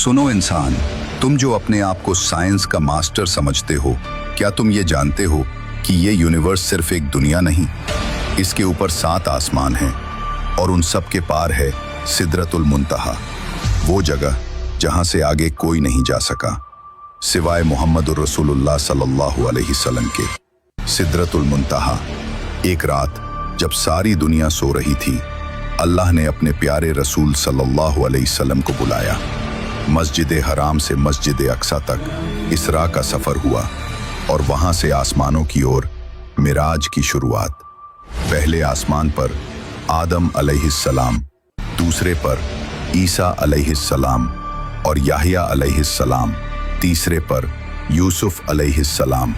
सुनो इंसान, तुम जो अपने आप को साइंस का मास्टर समझते हो, क्या तुम ये जानते हो कि ये यूनिवर्स सिर्फ एक दुनिया नहीं, इसके ऊपर 7 आसमान हैं और उन सब के पार है सिदरतुल मुंतहा, वो जगह जहां से आगे कोई नहीं जा सका सिवाय मोहम्मदुर रसूलुल्लाह सल्लल्लाहु अलैहि वसल्लम के। सिदरतुल मुंतहा। एक रात जब सारी दुनिया सो रही थी, अल्लाह ने अपने प्यारे रसूल सल्लल्लाहु अलैहि वसल्लम को बुलाया। मस्जिद हराम से मस्जिद अक्सा तक इसरा का सफर हुआ और वहां से आसमानों की ओर मिराज की शुरुआत। पहले आसमान पर आदम अलैहिस्सलाम, दूसरे पर ईसा अलैहिस्सलाम और याहिया अलैहिस्सलाम, तीसरे पर यूसुफ अलैहिस्सलाम,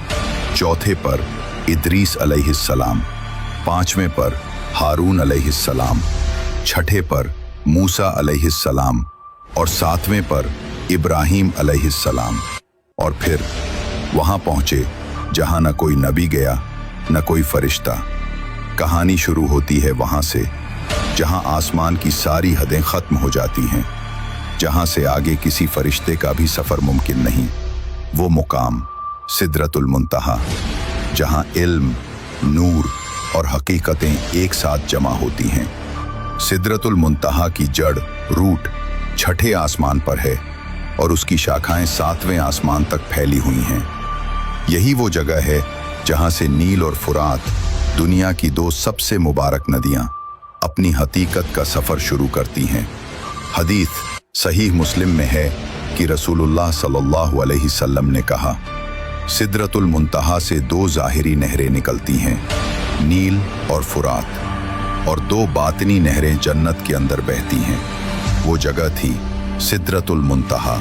चौथे पर इदरीस अलैहिस्सलाम, पांचवें पर हारून अलैहिस्सलाम, छठे पर मूसा अलैहिस्सलाम और सातवें पर इब्राहीम अलैहिस्सलाम। और फिर वहां पहुंचे जहां न कोई नबी गया न कोई फरिश्ता। कहानी शुरू होती है वहां से जहां आसमान की सारी हदें खत्म हो जाती हैं, जहां से आगे किसी फरिश्ते का भी सफर मुमकिन नहीं। वो मुकाम सिदरतुल मुंतहा, जहां इल्म, नूर और हकीकतें एक साथ जमा होती हैं। सिदरतुल मुंतहा की जड़, रूट छठे आसमान पर है और उसकी शाखाएं 7वें आसमान तक फैली हुई हैं। यही वो जगह है जहां से नील और फुरात, दुनिया की 2 सबसे मुबारक नदियां, अपनी हकीकत का सफर शुरू करती हैं। हदीस सहीह मुस्लिम में है कि रसूलुल्लाह सल्लल्लाहु अलैहि वसल्लम ने कहा, सिदरतुल मुंतहा से 2 ज़ाहिरी नहरें निकलती हैं, नील और फुरात, और 2 बातिनी नहरें जन्नत के अंदर बहती हैं। वो जगह थी सिदरतुल मुंतहा,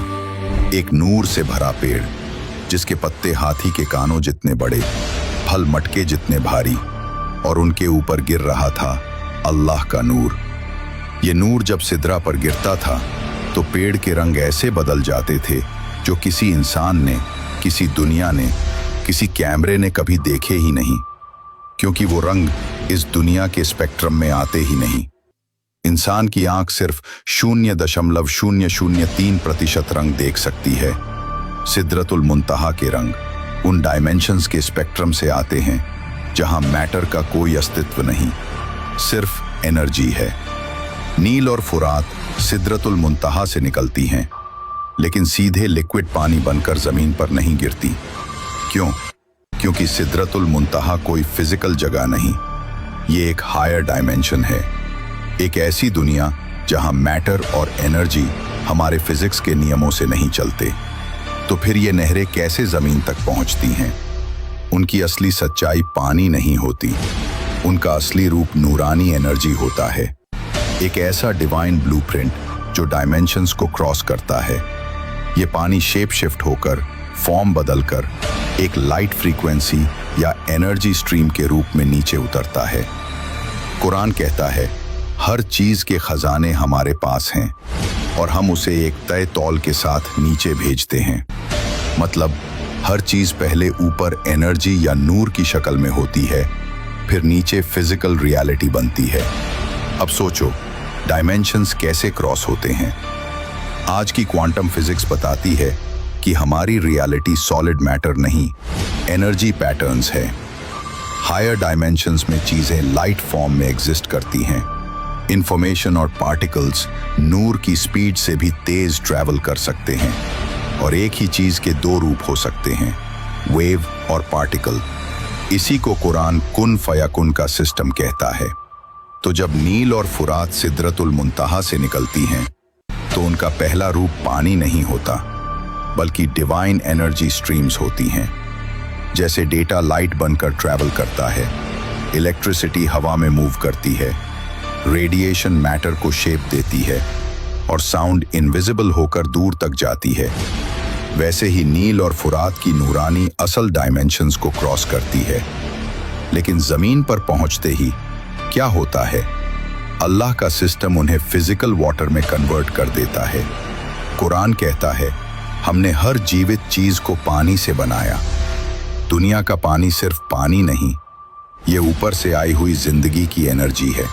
एक नूर से भरा पेड़ जिसके पत्ते हाथी के कानों जितने बड़े, फल मटके जितने भारी, और उनके ऊपर गिर रहा था अल्लाह का नूर। ये नूर जब सिदरा पर गिरता था तो पेड़ के रंग ऐसे बदल जाते थे जो किसी इंसान ने, किसी दुनिया ने, किसी कैमरे ने कभी देखे ही नहीं, क्योंकि वो रंग इस दुनिया के स्पेक्ट्रम में आते ही नहीं। इंसान की आंख सिर्फ 0.003% रंग देख सकती है। सिदरतुल मुंतहा के रंग उन डायमेंशंस के स्पेक्ट्रम से आते हैं जहां मैटर का कोई अस्तित्व नहीं, सिर्फ एनर्जी है। नील और फुरात सिदरतुल मुंतहा से निकलती हैं, लेकिन सीधे लिक्विड पानी बनकर जमीन पर नहीं गिरती। क्यों? क्योंकि सिदरतुल मुंतहा कोई फिजिकल जगह नहीं, ये एक हायर डायमेंशन है, एक ऐसी दुनिया जहां मैटर और एनर्जी हमारे फिजिक्स के नियमों से नहीं चलते। तो फिर ये नहरें कैसे जमीन तक पहुंचती हैं? उनकी असली सच्चाई पानी नहीं होती, उनका असली रूप नूरानी एनर्जी होता है, एक ऐसा डिवाइन ब्लूप्रिंट जो डायमेंशंस को क्रॉस करता है। ये पानी शेप शिफ्ट होकर, फॉर्म बदलकर एक लाइट फ्रीक्वेंसी या एनर्जी स्ट्रीम के रूप में नीचे उतरता है। कुरान कहता है, हर चीज के खजाने हमारे पास हैं और हम उसे एक तय तौल के साथ नीचे भेजते हैं। मतलब हर चीज पहले ऊपर एनर्जी या नूर की शक्ल में होती है, फिर नीचे फिजिकल रियलिटी बनती है। अब सोचो, डायमेंशंस कैसे क्रॉस होते हैं? आज की क्वांटम फिजिक्स बताती है कि हमारी रियलिटी सॉलिड मैटर नहीं, एनर्जी पैटर्न्स है। हायर डायमेंशंस में चीजें लाइट फॉर्म में एग्जिस्ट करती हैं। इंफॉर्मेशन और पार्टिकल्स नूर की स्पीड से भी तेज ट्रैवल कर सकते हैं, और एक ही चीज के 2 रूप हो सकते हैं, वेव और पार्टिकल। इसी को कुरान कुन फयाकुन का सिस्टम कहता है। तो जब नील और फुरात सिदरतुल मुंतहा से निकलती हैं, तो उनका पहला रूप पानी नहीं होता, बल्कि डिवाइन एनर्जी स्ट्रीम्स होती हैं। जैसे डेटा लाइट बनकर ट्रैवल करता है, इलेक्ट्रिसिटी हवा में मूव करती है, रेडिएशन मैटर को शेप देती है, और साउंड इनविजिबल होकर दूर तक जाती है, वैसे ही नील और फुरात की नूरानी असल डायमेंशंस को क्रॉस करती है। लेकिन जमीन पर पहुंचते ही क्या होता है? अल्लाह का सिस्टम उन्हें फिजिकल वाटर में कन्वर्ट कर देता है। कुरान कहता है, हमने हर जीवित चीज को पानी से बनाया। दुनिया का पानी सिर्फ पानी नहीं, ये ऊपर से आई हुई जिंदगी की एनर्जी है।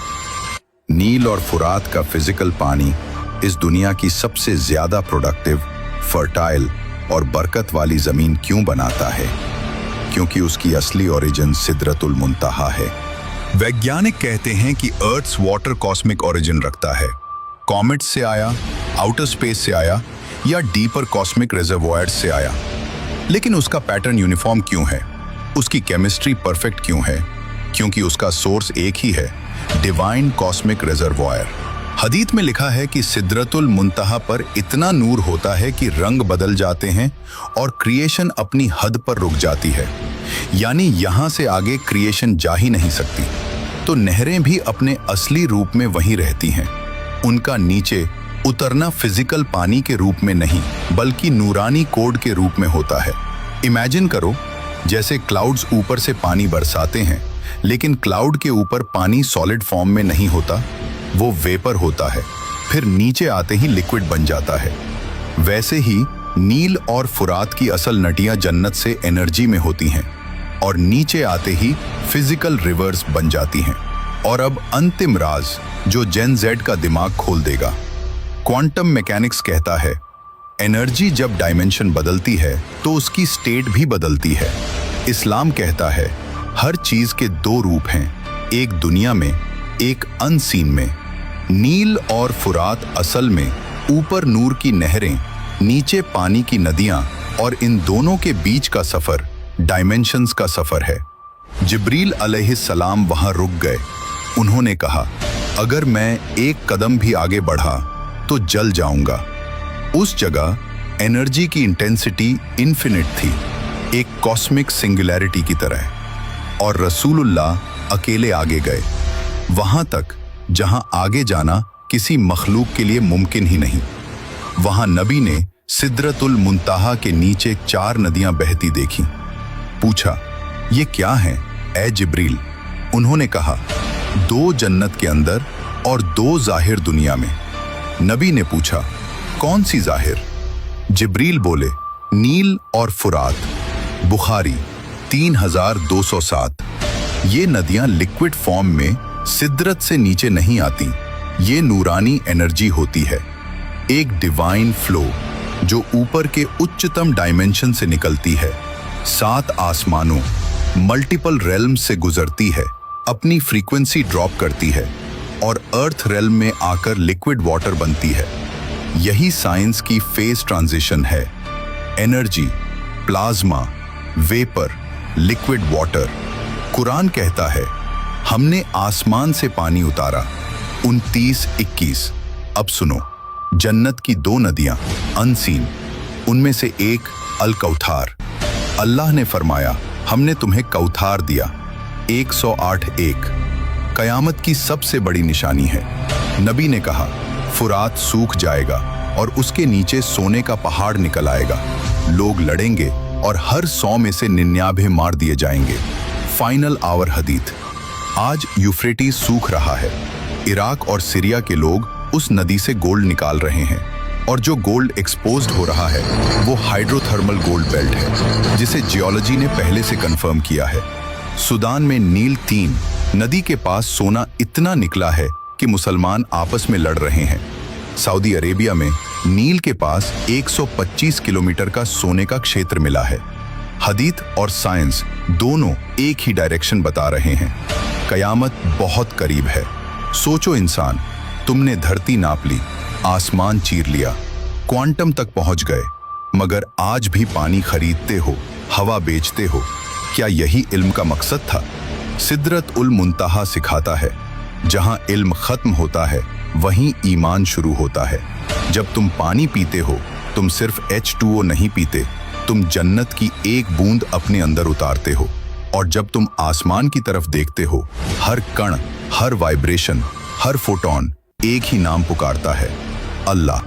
नील और फुरात का फिजिकल पानी इस दुनिया की सबसे ज्यादा प्रोडक्टिव, फर्टाइल और बरकत वाली जमीन क्यों बनाता है? क्योंकि उसकी असली ओरिजिन सिदरतुल मुंतहा है। वैज्ञानिक कहते हैं कि अर्थ्स वाटर कॉस्मिक ओरिजिन रखता है। कॉमेट से आया, आउटर स्पेस से आया या डीपर कॉस्मिक रिजर्वॉयर्स से आया। लेकिन उसका पैटर्न यूनिफॉर्म क्यों है? उसकी केमिस्ट्री परफेक्ट क्यों है? क्योंकि उसका सोर्स एक ही है, डिवाइन कॉस्मिक रिजर्वॉयर। हदीथ में लिखा है कि सिदरतुल मुंतहा पर इतना नूर होता है कि रंग बदल जाते हैं और क्रिएशन अपनी हद पर रुक जाती है, यानी यहां से आगे क्रिएशन जा ही नहीं सकती। तो नहरें भी अपने असली रूप में वहीं रहती हैं। उनका नीचे उतरना फिजिकल पानी के रूप में नहीं, बल्कि नूरानी कोड के रूप में होता है। इमेजिन करो, जैसे क्लाउड्स ऊपर से पानी बरसाते हैं, लेकिन क्लाउड के ऊपर पानी सॉलिड फॉर्म में नहीं होता, वो वेपर होता है, फिर नीचे आते ही लिक्विड बन जाता है। वैसे ही नील और फुरात की असल नटियां जन्नत से एनर्जी में होती हैं और नीचे आते ही फिजिकल रिवर्स बन जाती हैं। और अब अंतिम राज जो जेन जेड का दिमाग खोल देगा। क्वांटम मैकेनिक्स कहता है, एनर्जी जब डायमेंशन बदलती है तो उसकी स्टेट भी बदलती है। इस्लाम कहता है, हर चीज के दो रूप हैं, एक दुनिया में, एक अनसीन में। नील और फुरात असल में ऊपर नूर की नहरें, नीचे पानी की नदियां, और इन दोनों के बीच का सफर डायमेंशंस का सफर है। जिब्रील अलैहिस्सलाम वहां रुक गए। उन्होंने कहा, अगर मैं एक कदम भी आगे बढ़ा तो जल जाऊंगा। उस जगह एनर्जी की इंटेंसिटी इन्फिनिट थी, एक कॉस्मिक सिंगुलैरिटी की तरह। और रसूलुल्लाह अकेले आगे गए, वहां तक जहां आगे जाना किसी मखलूक के लिए मुमकिन ही नहीं। वहां नबी ने सिदरतुल मुंतहा के नीचे 4 नदियां बहती देखी। पूछा, ये क्या है ए जिब्रील? उन्होंने कहा, 2 जन्नत के अंदर और 2 जाहिर दुनिया में। नबी ने पूछा, कौन सी जाहिर? जिब्रील बोले, नील और फुरात। बुखारी 3207। ये नदियां लिक्विड फॉर्म में सिदरत से नीचे नहीं आती, ये नूरानी एनर्जी होती है, एक डिवाइन फ्लो जो ऊपर के उच्चतम डायमेंशन से निकलती है, 7 आसमानों, मल्टीपल रेल्म से गुजरती है, अपनी फ्रीक्वेंसी ड्रॉप करती है और अर्थ रेल्म में आकर लिक्विड वाटर बनती है। यही साइंस की फेज ट्रांजिशन है। Energy, plasma, vapour, liquid water. Quran कहता है, हमने आसमान से पानी उतारा। 29-21। अब सुनो, जन्नत की 2 नदियां अनसीन, उनमें से एक अल कौथार। अल्लाह ने फरमाया, हमने तुम्हें कौथार दिया। 108-1। कयामत की सबसे बड़ी निशानी है। नबी ने कहा, फुरात सूख जाएगा और उसके नीचे सोने का पहाड़ निकल आएगा। लोग लड़ेंगे और हर 100 में से 99 मार दिए जाएंगे। फाइनल आवर हदीथ। आज यूफ्रेटिस सूख रहा है। इराक और सीरिया के लोग उस नदी से गोल्ड निकाल रहे हैं और जो गोल्ड एक्सपोज्ड हो रहा है वो हाइड्रोथर्मल गोल्ड बेल्ट है, जिसे जियोलॉजी ने पहले से कंफर्म किया है। सूडान में नील 3 नदी के पास सोना इतना निकला है कि मुसलमान आपस में लड़ रहे हैं। सऊदी अरेबिया में नील के पास 125 किलोमीटर का सोने का क्षेत्र मिला है। हदीथ और साइंस दोनों एक ही डायरेक्शन बता रहे हैं। कयामत बहुत करीब है। सोचो इंसान, तुमने धरती नाप ली, आसमान चीर लिया, क्वांटम तक पहुंच गए, मगर आज भी पानी खरीदते हो, हवा बेचते हो। क्या यही इल्म का मकसद था? सिदरत उल मुंतहा सिखाता है, जहां इल्म खत्म होता है वहीं ईमान शुरू होता है। जब तुम पानी पीते हो, तुम सिर्फ H2O नहीं पीते, तुम जन्नत की एक बूंद अपने अंदर उतारते हो। और जब तुम आसमान की तरफ देखते हो, हर कण, हर वाइब्रेशन, हर फोटॉन एक ही नाम पुकारता है, अल्लाह।